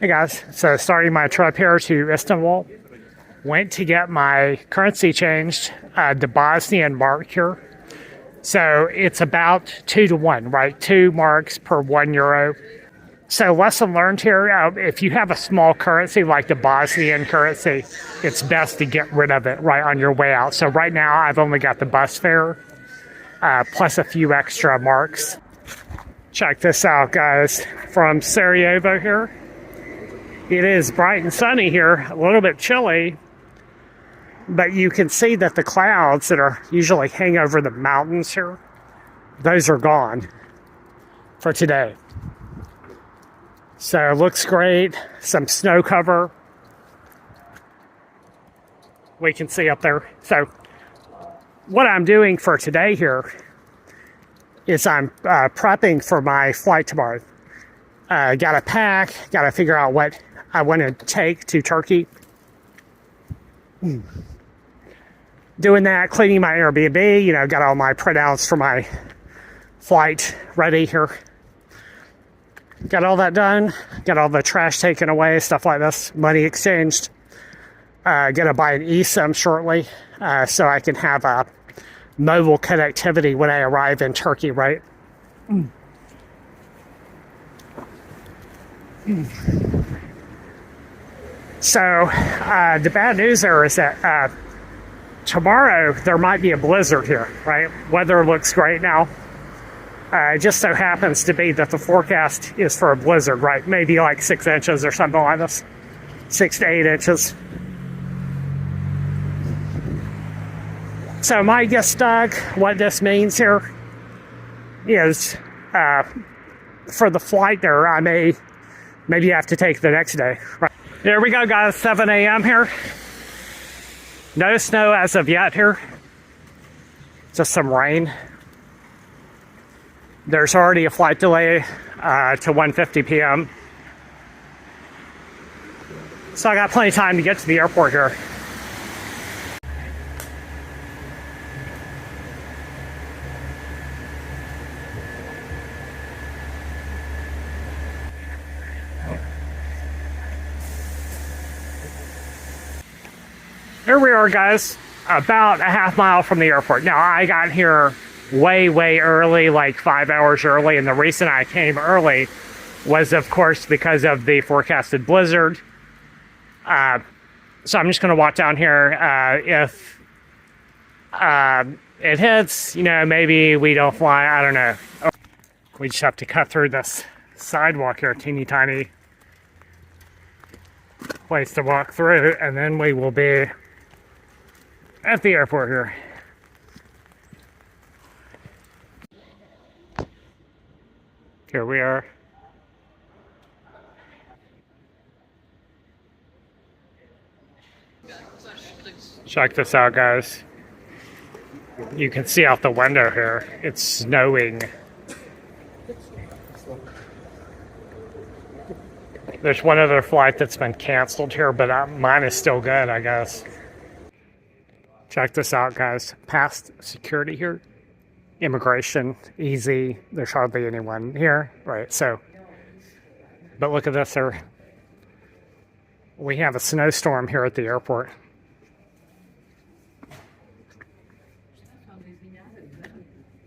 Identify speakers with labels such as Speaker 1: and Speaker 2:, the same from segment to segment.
Speaker 1: Hey guys, so starting my trip here to Istanbul, went to get my currency changed, the Bosnian mark here. So it's about 2 to 1, right? 2 marks per €1. So lesson learned here, if you have a small currency like the Bosnian currency, it's best to get rid of it right on your way out. So right now I've only got the bus fare, plus a few extra marks. Check this out, guys, from Sarajevo here. It is bright and sunny here, a little bit chilly, but you can see that the clouds that are usually hang over the mountains here, those are gone for today. So it looks great, some snow cover we can see up there. So what I'm doing for today here is I'm prepping for my flight tomorrow. Got to pack, got to figure out what I want to take to Turkey. Doing that, cleaning my Airbnb, got all my printouts for my flight ready here. Got all that done, got all the trash taken away, stuff like this, money exchanged. Gonna buy an eSIM shortly, so I can have a mobile connectivity when I arrive in Turkey, right? So the bad news there is that tomorrow there might be a blizzard here, right? Weather looks great now. It just so happens to be that the forecast is for a blizzard, right? Maybe like 6 inches or something like this. 6 to 8 inches. So I might get stuck. What this means here is for the flight there, I maybe have to take the next day. Right. There we go, guys, 7 a.m. here. No snow as of yet here. Just some rain. There's already a flight delay to 1:50 p.m. So I got plenty of time to get to the airport here. Here we are, guys, about a half mile from the airport. Now, I got here way early, like 5 hours early, and the reason I came early was, of course, because of the forecasted blizzard. So I'm just going to walk down here. If it hits, maybe we don't fly, I don't know. We just have to cut through this sidewalk here, teeny tiny place to walk through, and then we will be at the airport here. Here we are. Check this out, guys. You can see out the window here. It's snowing. There's one other flight that's been canceled here, but mine is still good, I guess. Check this out, guys. Past security here. Immigration, easy. There's hardly anyone here, right? So, but look at this, sir. We have a snowstorm here at the airport.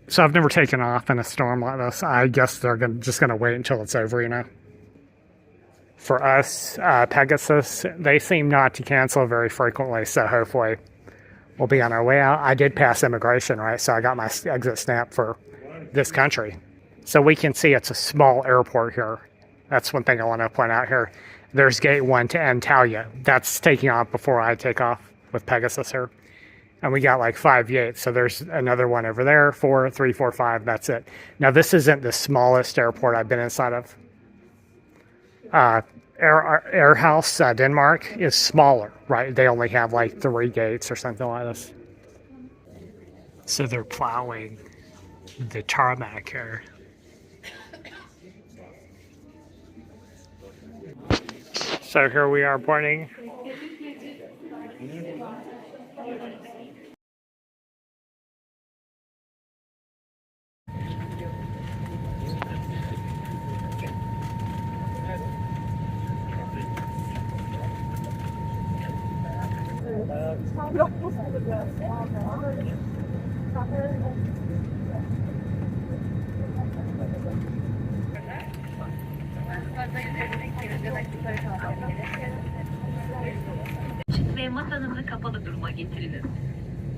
Speaker 1: So I've never taken off in a storm like this. I guess they're just gonna wait until it's over, For us, Pegasus, they seem not to cancel very frequently, so hopefully we'll be on our way out. I did pass immigration, right? So I got my exit stamp for this country. So we can see it's a small airport here. That's one thing I want to point out here. There's gate 1 to Antalya. That's taking off before I take off with Pegasus here. And we got like 5 gates. So there's another one over there, 4, 3, 4, 5. That's it. Now this isn't the smallest airport I've been inside of. Airhouse, Denmark is smaller, right? They only have like 3 gates or something like this. So they're plowing the tarmac here. So here we are boarding.
Speaker 2: Ve masanızı kapalı duruma getirin.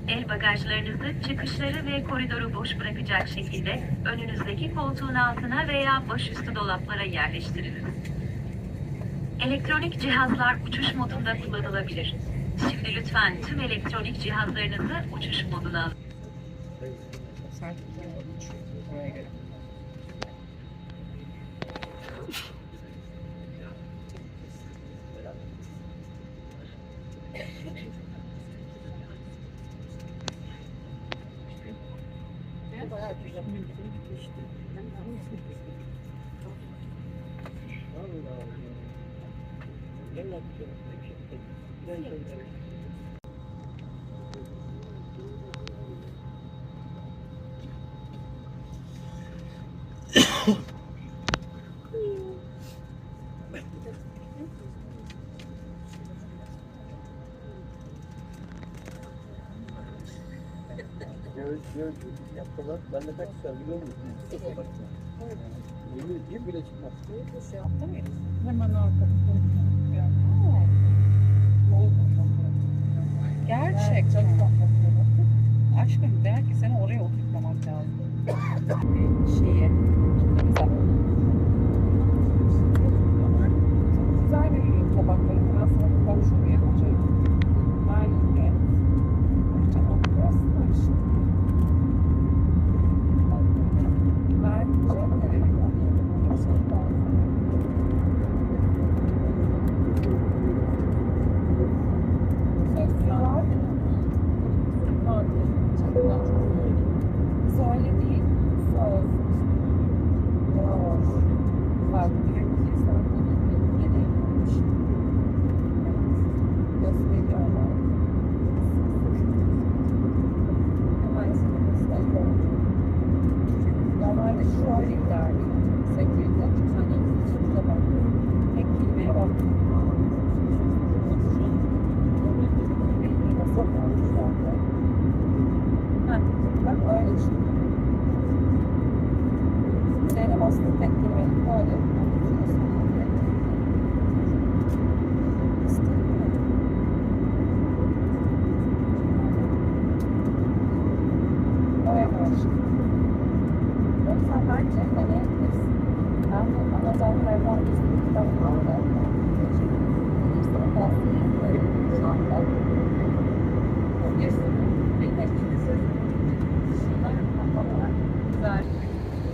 Speaker 2: El bagajlarınızı çıkışları ve koridoru boş bırakacak şekilde önünüzdeki koltuğun altına veya başüstü dolaplara yerleştiriniz. Elektronik cihazlar uçuş modunda kullanılabilir. Şimdi lütfen tüm elektronik cihazlarınızı uçuş moduna alın.
Speaker 3: Yaptılar. Ben de kaç güzel biliyor musun? Yemin edeyim bile çıkmaz. Bir şey yaptı mıyız? Hemen arkasında. Gerçekten. Aşkım belki seni oraya oturtmamak lazım. Şeye. Mesela. Güzel bir tabakları falan sana konuşmuyor. Aynen. Tamam.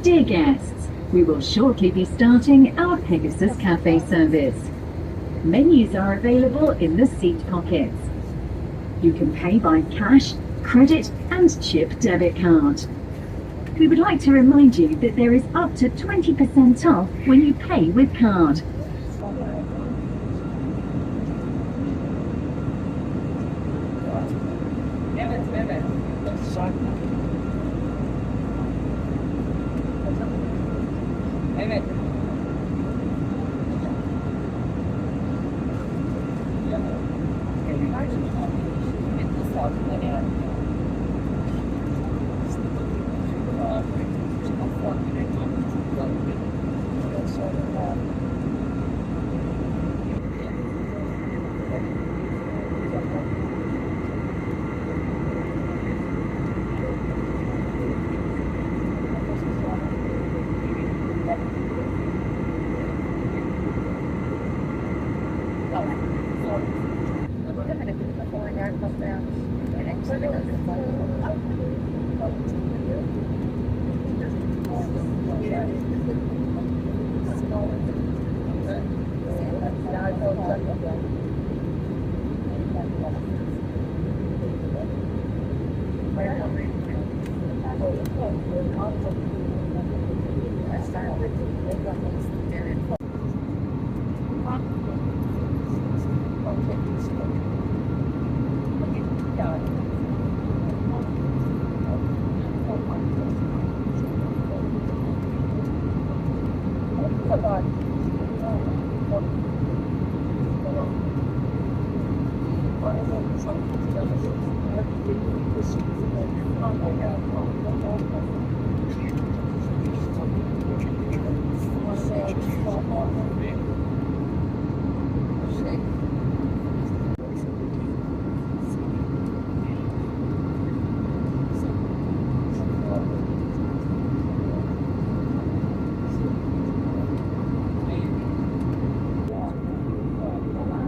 Speaker 2: Dear guests, we will shortly be starting our Pegasus Cafe service. Menus are available in the seat pockets. You can pay by cash, credit and chip debit card. We would like to remind you that there is up to 20% off when you pay with card.
Speaker 3: Evet.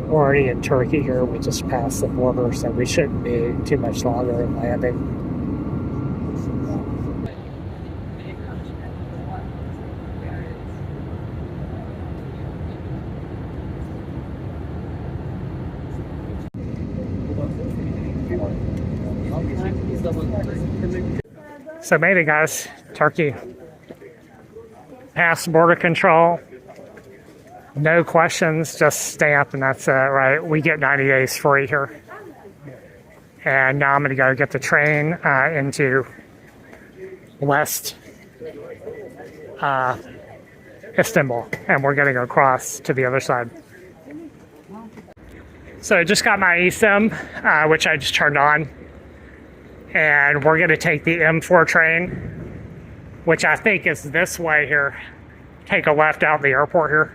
Speaker 1: We're already in Turkey here. We just passed the border, so we shouldn't be too much longer in landing. So made it, guys. Turkey. Past border control. No questions, just stamp, and that's it, right? We get 90 days free here. And now I'm going to go get the train into West Istanbul, and we're going to go across to the other side. So I just got my eSIM, which I just turned on, and we're going to take the M4 train, which I think is this way here. Take a left out the airport here,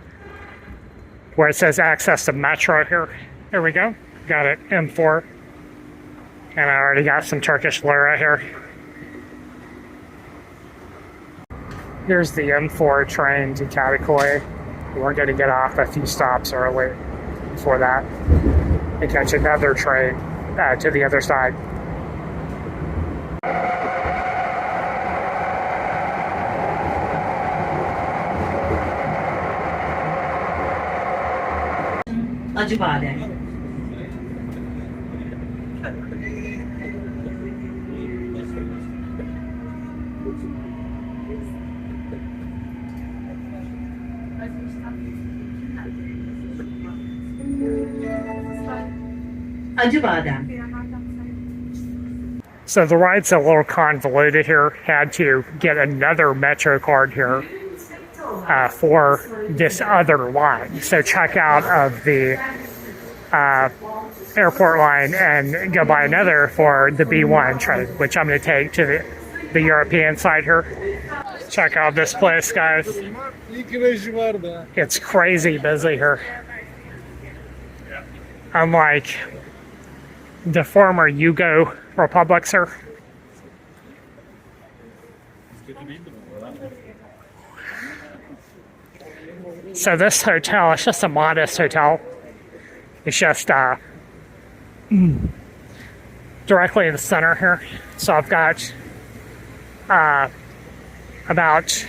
Speaker 1: where it says access to metro here. Here we go. Got it, M4. And I already got some Turkish lira here. Here's the M4 train to Kadıköy. We're going to get off a few stops early before that and catch another train to the other side.
Speaker 4: Acı badem. Acı badem.
Speaker 1: So the ride's a little convoluted here. Had to get another Metro card here for this other line. So check out of the airport line and go buy another for the B1 train, which I'm going to take to the European side here. Check out this place, guys. It's crazy busy here. Unlike the former Yugo republics here. So this hotel, it's just a modest hotel. It's just directly in the center here. So I've got about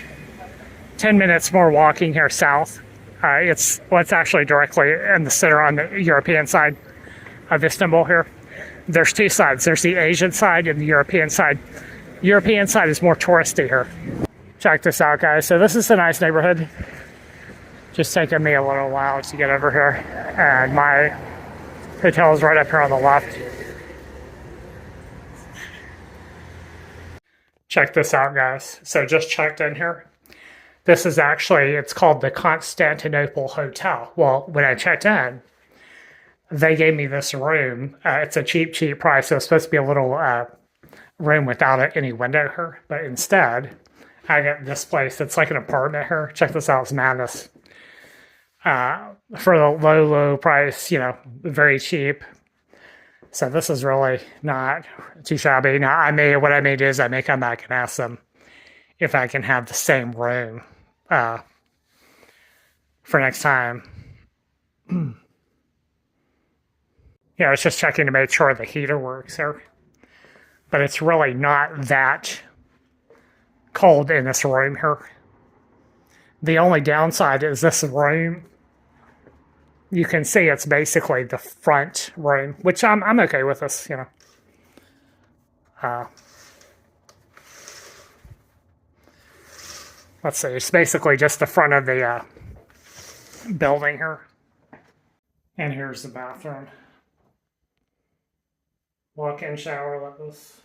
Speaker 1: 10 minutes more walking here south. It's actually directly in the center on the European side of Istanbul here. There's two sides. There's the Asian side and the European side. European side is more touristy here. Check this out, guys. So this is a nice neighborhood. Just taking me a little while to get over here. And my hotel is right up here on the left. Check this out, guys. So just checked in here. This is actually, it's called the Constantinople Hotel. Well, when I checked in, they gave me this room. It's a cheap price. So it's supposed to be a little room without any window here. But instead, I got this place. It's like an apartment here. Check this out. It's madness. For the low price, you know, very cheap. So this is really not too shabby. Now, what I may do is I may come back and ask them if I can have the same room for next time. Yeah, I was just checking to make sure the heater works here. But it's really not that cold in this room here. The only downside is this room. You can see it's basically the front room, which I'm okay with this, you know. Let's see, it's basically just the front of the building here. And here's the bathroom. Walk-in shower like this.